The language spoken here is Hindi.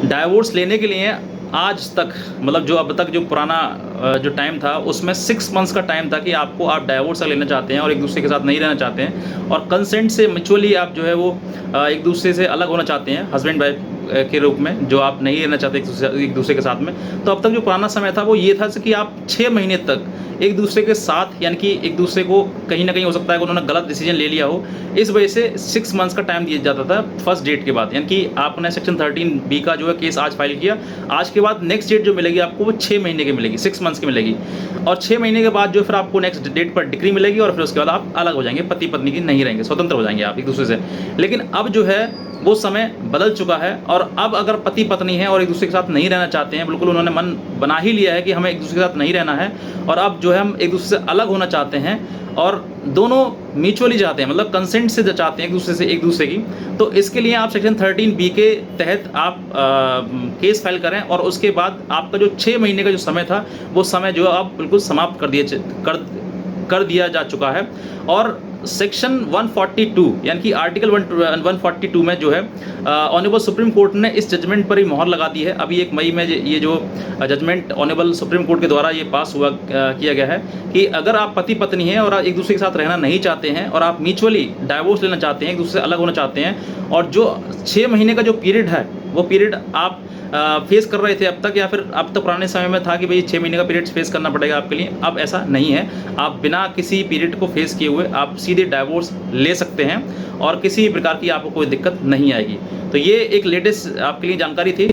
डाइवोर्स लेने के लिए आज तक मतलब जो अब तक जो पुराना जो टाइम था उसमें 6 मंथ्स का टाइम था कि आपको आप डाइवोर्स लेना चाहते हैं और एक दूसरे के साथ नहीं रहना चाहते हैं और कंसेंट से म्यूचुअली आप जो है वो एक दूसरे से अलग होना चाहते हैं हस्बैंड वाइफ के रूप में, जो आप नहीं रहना चाहते एक दूसरे के साथ में। तो अब तक जो पुराना समय था वो ये था कि आप 6 महीने तक एक दूसरे के साथ, यानी कि एक दूसरे को कहीं ना कहीं हो सकता है कि उन्होंने गलत डिसीजन ले लिया हो, इस वजह से 6 मंथ्स का टाइम दिया जाता था फर्स्ट डेट के बाद। यानी कि आपने सेक्शन 13B का जो है केस आज फाइल किया, आज के बाद नेक्स्ट डेट जो मिलेगी आपको वो 6 महीने की मिलेगी, 6 मंथ्स की मिलेगी। और 6 महीने के बाद जो फिर आपको नेक्स्ट डेट पर डिग्री मिलेगी और फिर उसके बाद आप अलग हो जाएंगे, पति पत्नी की नहीं रहेंगे, स्वतंत्र हो जाएंगे आप एक दूसरे से। लेकिन अब जो है वो समय बदल चुका है और अब अगर पति पत्नी है और एक दूसरे के साथ नहीं रहना चाहते हैं, बिल्कुल उन्होंने मन बना ही लिया है कि हमें एक दूसरे के साथ नहीं रहना है और अब जो है हम एक दूसरे से अलग होना चाहते हैं और दोनों म्यूचुअली चाहते हैं, मतलब कंसेंट से चाहते हैं एक दूसरे की, तो इसके लिए आप सेक्शन 13B के तहत आप केस फाइल करें और उसके बाद आपका जो 6 महीने का जो समय था वो समय जो आप बिल्कुल समाप्त कर दिया जा चुका है। और सेक्शन 142 यानी कि आर्टिकल 142 में जो है ऑनरेबल सुप्रीम कोर्ट ने इस जजमेंट पर ही मोहर लगा दी है। अभी 1 मई में ये जो जजमेंट ऑनरेबल सुप्रीम कोर्ट के द्वारा ये पास हुआ किया गया है कि अगर आप पति पत्नी हैं और एक दूसरे के साथ रहना नहीं चाहते हैं और आप म्यूचुअली डाइवोर्स लेना चाहते हैं, एक दूसरे से अलग होना चाहते हैं और जो 6 महीने का जो पीरियड है वो पीरियड आप फेस कर रहे थे अब तक, या फिर अब तक पुराने समय में था कि भाई 6 महीने का पीरियड फेस करना पड़ेगा आपके लिए, अब ऐसा नहीं है। आप बिना किसी पीरियड को फेस किए हुए आप सीधे डाइवोर्स ले सकते हैं और किसी प्रकार की आपको कोई दिक्कत नहीं आएगी। तो ये एक लेटेस्ट आपके लिए जानकारी थी।